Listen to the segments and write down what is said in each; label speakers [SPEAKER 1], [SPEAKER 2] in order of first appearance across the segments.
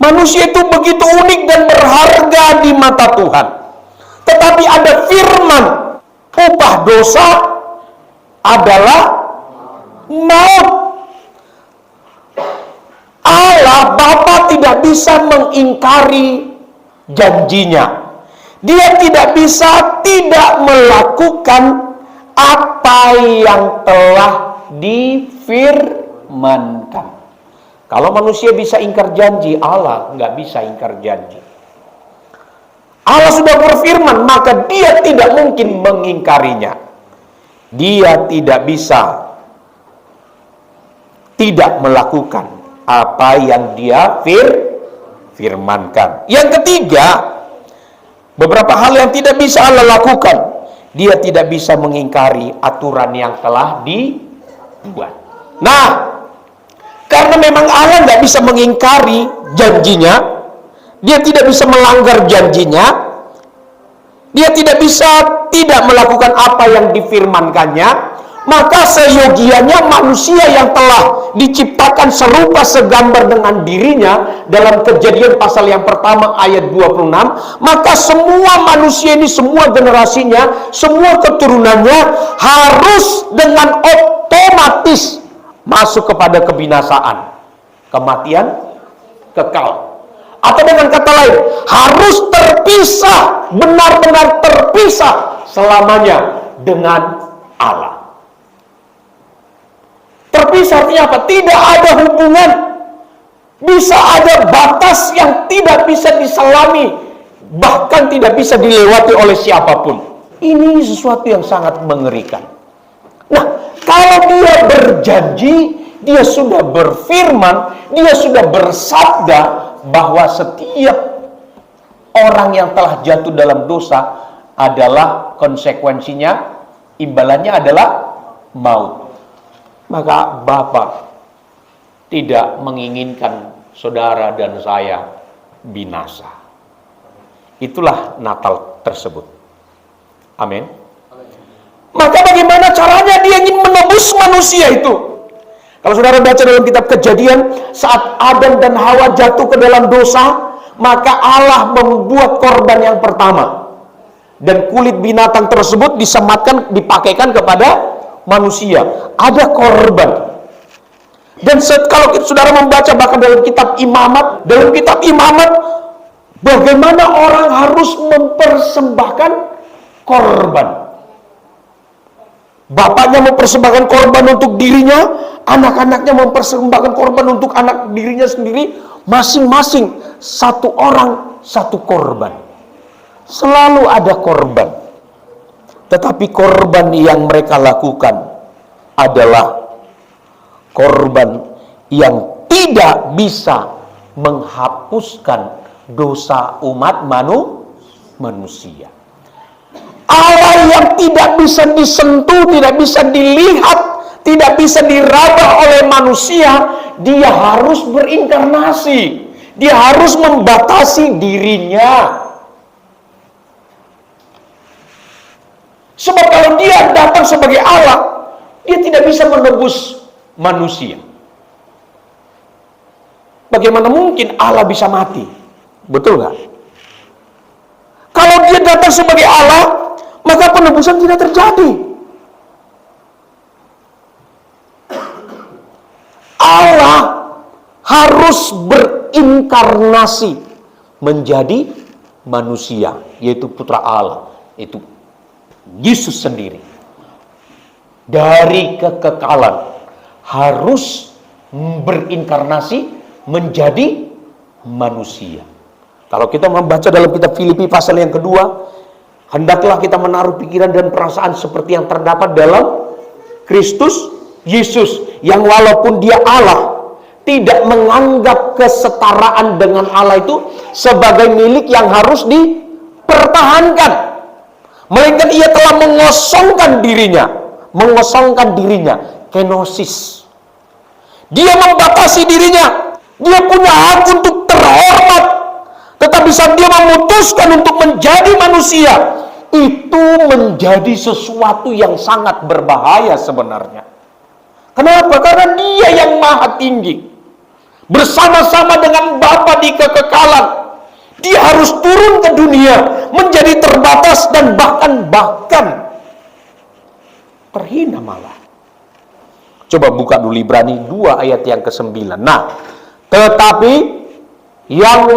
[SPEAKER 1] Manusia itu begitu unik dan berharga di mata Tuhan. Tetapi ada firman, upah dosa adalah maut. Allah Bapa tidak bisa mengingkari janjinya. Dia tidak bisa tidak melakukan apa yang telah difirmankan. Kalau manusia bisa ingkar janji, Allah nggak bisa ingkar janji. Allah sudah berfirman, maka dia tidak mungkin mengingkarinya. Dia tidak bisa tidak melakukan apa yang dia firmankan. Yang ketiga, beberapa hal yang tidak bisa Allah lakukan. Dia tidak bisa mengingkari aturan yang telah dibuat. Nah, karena memang Allah nggak bisa mengingkari janjinya, dia tidak bisa melanggar janjinya, dia tidak bisa tidak melakukan apa yang difirmankannya, maka seyogianya manusia yang telah diciptakan serupa segambar dengan dirinya dalam Kejadian pasal yang pertama ayat 26, maka semua manusia ini, semua generasinya, semua keturunannya harus dengan otomatis masuk kepada kebinasaan, kematian kekal. Atau dengan kata lain, harus terpisah, benar-benar terpisah selamanya dengan Allah. Terpisah artinya apa? Tidak ada hubungan. Bisa ada batas yang tidak bisa diselami, bahkan tidak bisa dilewati oleh siapapun. Ini sesuatu yang sangat mengerikan. Nah, kalau dia berjanji, dia sudah berfirman, dia sudah bersabda bahwa setiap orang yang telah jatuh dalam dosa adalah konsekuensinya, imbalannya adalah maut. Maka Bapa tidak menginginkan saudara dan saya binasa. Itulah Natal tersebut. Amin. Maka bagaimana caranya dia ingin menebus manusia itu? Kalau saudara baca dalam kitab Kejadian, saat Adam dan Hawa jatuh ke dalam dosa, maka Allah membuat korban yang pertama. Dan kulit binatang tersebut disematkan, dipakaikan kepada manusia. Ada korban. Dan kalau saudara membaca bahkan dalam kitab Imamat, bagaimana orang harus mempersembahkan korban. Bapaknya mempersembahkan korban untuk dirinya, anak-anaknya mempersembahkan korban untuk anak dirinya sendiri, masing-masing satu orang satu korban. Selalu ada korban. Tetapi korban yang mereka lakukan adalah korban yang tidak bisa menghapuskan dosa umat manusia. Allah yang tidak bisa disentuh, tidak bisa dilihat, tidak bisa diraba oleh manusia, dia harus berinkarnasi. Dia harus membatasi dirinya. Sebab kalau dia datang sebagai Allah, dia tidak bisa menebus manusia. Bagaimana mungkin Allah bisa mati? Betul nggak? Kalau dia datang sebagai Allah, maka penebusan tidak terjadi. Allah harus berinkarnasi menjadi manusia, yaitu putra Allah, yaitu Yesus sendiri. Dari kekekalan harus berinkarnasi menjadi manusia. Kalau kita membaca dalam kitab Filipi pasal yang kedua, hendaklah kita menaruh pikiran dan perasaan seperti yang terdapat dalam Kristus Yesus, yang walaupun dia Allah, tidak menganggap kesetaraan dengan Allah itu sebagai milik yang harus dipertahankan. Melainkan ia telah mengosongkan dirinya, kenosis. Dia membatasi dirinya. Dia punya hak untuk terhormat. Tetapi saat dia memutuskan untuk menjadi manusia, itu menjadi sesuatu yang sangat berbahaya sebenarnya. Kenapa? Karena dia yang maha tinggi. bersama-sama dengan Bapa di kekekalan. Dia harus turun ke dunia, menjadi terbatas dan bahkan terhina malah. Coba buka dulu Ibrani 2 ayat yang ke-9. Nah, tetapi yang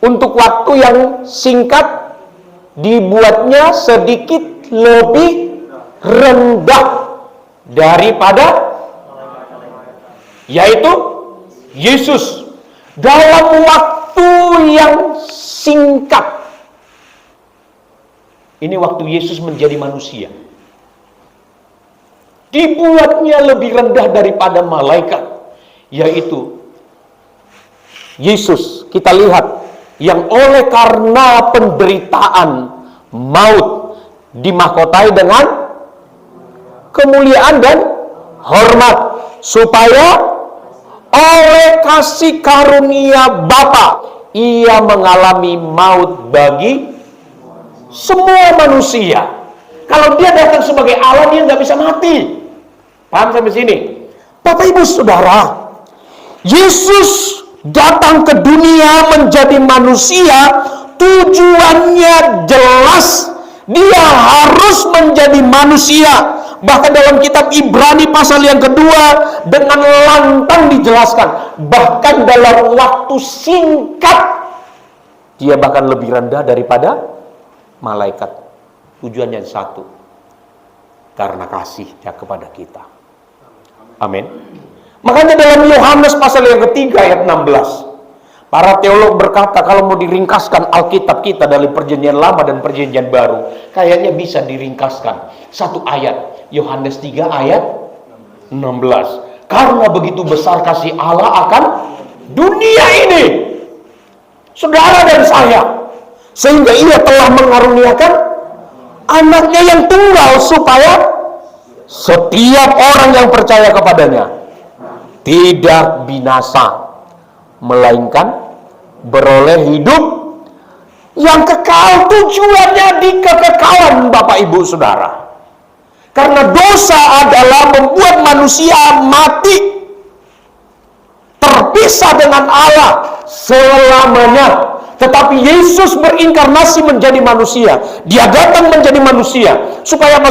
[SPEAKER 1] untuk waktu yang singkat dibuatnya sedikit lebih rendah daripada, yaitu Yesus, dalam waktu yang singkat. Ini waktu Yesus menjadi manusia, dibuatnya lebih rendah daripada malaikat, yaitu Yesus. Kita lihat, yang oleh karena penderitaan maut dimahkotai dengan kemuliaan dan hormat, supaya oleh kasih karunia Bapa ia mengalami maut bagi semua manusia. Kalau dia datang sebagai Allah, dia nggak bisa mati. Paham sampai sini? Bapak Ibu Saudara, Yesus datang ke dunia menjadi manusia, tujuannya jelas. Dia harus menjadi manusia. Bahkan dalam kitab Ibrani pasal yang kedua dengan lantang dijelaskan, bahkan dalam waktu singkat dia bahkan lebih rendah daripada malaikat. Tujuannya satu, karena kasihnya kepada kita. Amin. Makanya dalam Yohanes pasal yang ketiga ayat 16, para teolog berkata kalau mau diringkaskan Alkitab kita dari perjanjian lama dan perjanjian baru, kayaknya bisa diringkaskan satu ayat, Yohanes 3 ayat 16. Karena begitu besar kasih Allah akan dunia ini, saudara dan saya, sehingga ia telah mengaruniakan anaknya yang tunggal, supaya setiap orang yang percaya kepadanya tidak binasa, melainkan beroleh hidup yang kekal. Tujuannya di kekekalan, Bapak Ibu Saudara. Karena dosa adalah membuat manusia mati, terpisah dengan Allah selamanya. Tetapi Yesus berinkarnasi menjadi manusia. Dia datang menjadi manusia supaya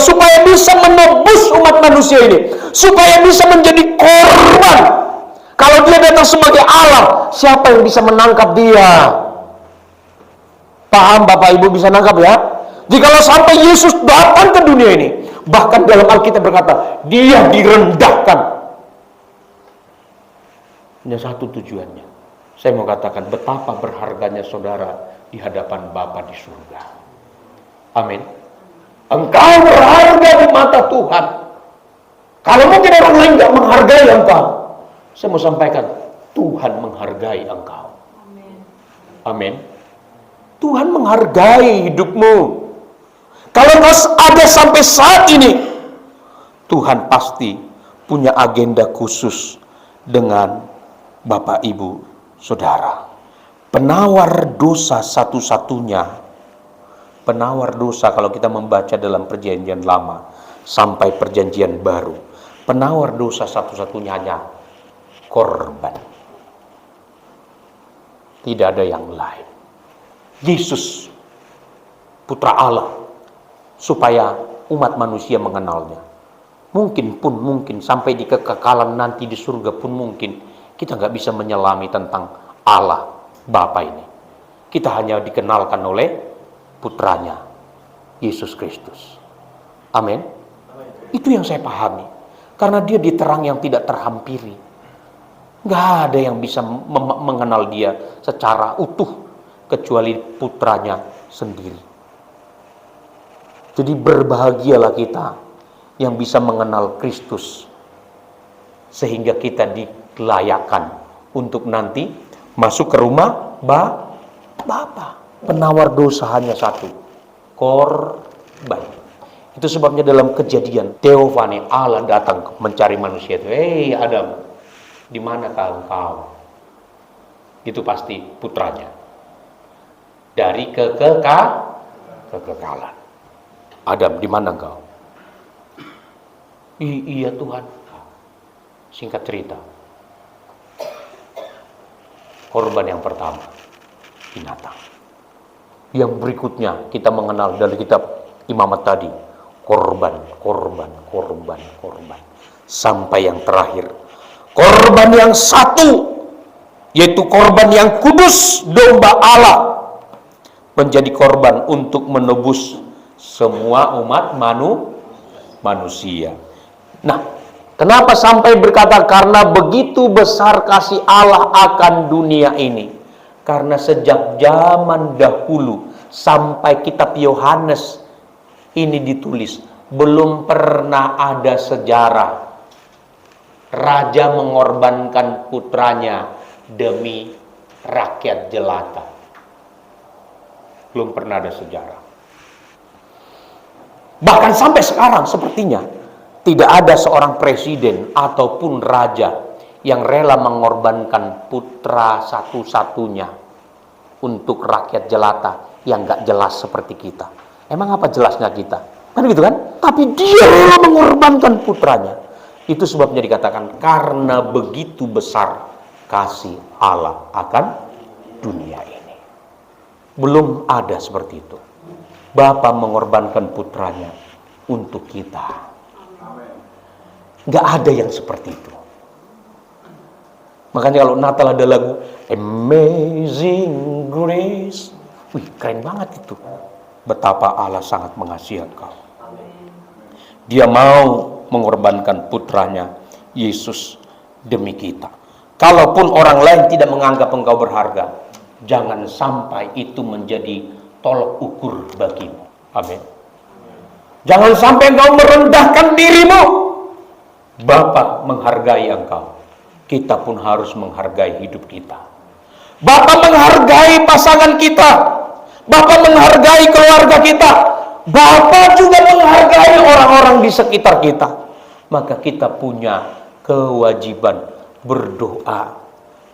[SPEAKER 1] bisa menebus umat manusia ini, supaya bisa menjadi korban. Kalau dia datang sebagai Allah, siapa yang bisa menangkap dia? Paham Bapak Ibu, bisa nangkap ya? Jikalau sampai Yesus datang ke dunia ini, bahkan dalam Alkitab berkata, dia direndahkan. Hanya satu tujuannya. Saya mau katakan betapa berharganya saudara di hadapan Bapa di surga. Amin. Engkau berharga di mata Tuhan. Kalau mungkin orang lain tidak menghargai engkau, saya mau sampaikan, Tuhan menghargai engkau. Amin. Tuhan menghargai hidupmu. Kalau kau ada sampai saat ini, Tuhan pasti punya agenda khusus dengan Bapak Ibu Saudara. Penawar dosa satu-satunya, penawar dosa kalau kita membaca dalam perjanjian lama sampai perjanjian baru, penawar dosa satu-satunya hanya korban. Tidak ada yang lain. Yesus, Putra Allah, supaya umat manusia mengenalnya. Mungkin sampai di kekekalan nanti di surga pun mungkin kita nggak bisa menyelami tentang Allah Bapa ini. Kita hanya dikenalkan oleh putranya, Yesus Kristus. Amin. Itu yang saya pahami. Karena dia di terang yang tidak terhampiri. Nggak ada yang bisa mengenal dia secara utuh kecuali putranya sendiri. Jadi berbahagialah kita yang bisa mengenal Kristus, sehingga kita dilayakkan untuk nanti masuk ke rumah Bapa. Penawar dosa hanya satu, korban. Itu sebabnya dalam Kejadian, Theophany, Allah datang mencari manusia itu. Hei Adam, di manakah engkau? Itu pasti putranya. Dari kekekalan. Adam, di mana engkau? Iya Tuhan. Singkat cerita, Korban yang pertama, binatang. Yang berikutnya kita mengenal dari kitab Imamat tadi, korban. Sampai yang terakhir, korban yang satu, yaitu korban yang kudus, domba Allah, menjadi korban untuk menebus semua umat manusia. Nah, kenapa sampai berkata karena begitu besar kasih Allah akan dunia ini? Karena sejak zaman dahulu sampai kitab Yohanes ini ditulis, belum pernah ada sejarah raja mengorbankan putranya demi rakyat jelata. Belum pernah ada sejarah. Bahkan sampai sekarang sepertinya tidak ada seorang presiden ataupun raja yang rela mengorbankan putra satu-satunya untuk rakyat jelata yang gak jelas seperti kita. Emang apa jelasnya kita? Kan gitu kan? Tapi dia rela mengorbankan putranya. Itu sebabnya dikatakan karena begitu besar kasih Allah akan dunia ini. Belum ada seperti itu. Bapa mengorbankan putranya untuk kita. Gak ada yang seperti itu. Makanya kalau Natal ada lagu Amazing Grace. Wih, keren banget itu. Betapa Allah sangat mengasihi engkau. Dia mau mengorbankan putranya Yesus demi kita. Kalaupun orang lain tidak menganggap engkau berharga, jangan sampai itu menjadi tolok ukur bagimu. Amin. Jangan sampai engkau merendahkan dirimu. Bapa menghargai engkau. Kita pun harus menghargai hidup kita. Bapa menghargai pasangan kita. Bapa menghargai keluarga kita. Bapa juga menghargai orang-orang di sekitar kita. Maka kita punya kewajiban berdoa.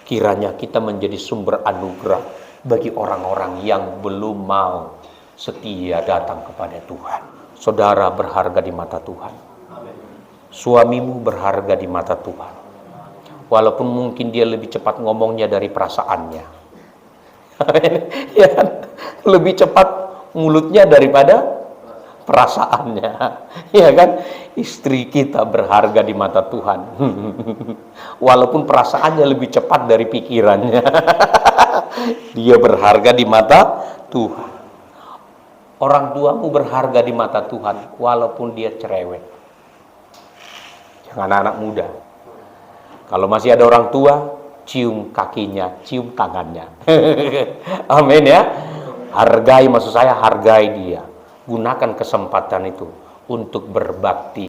[SPEAKER 1] Kiranya kita menjadi sumber anugerah bagi orang-orang yang belum mau setia datang kepada Tuhan. Saudara berharga di mata Tuhan. Suamimu berharga di mata Tuhan. Walaupun mungkin dia lebih cepat ngomongnya dari perasaannya. Ya kan? Lebih cepat mulutnya daripada perasaannya. Ya kan? Istri kita berharga di mata Tuhan. Walaupun perasaannya lebih cepat dari pikirannya. Dia berharga di mata Tuhan. Orang tuamu berharga di mata Tuhan walaupun dia cerewet. Jangan anak muda. Kalau masih ada orang tua, cium kakinya, cium tangannya. Amin ya. Hargai, maksud saya hargai dia. Gunakan kesempatan itu untuk berbakti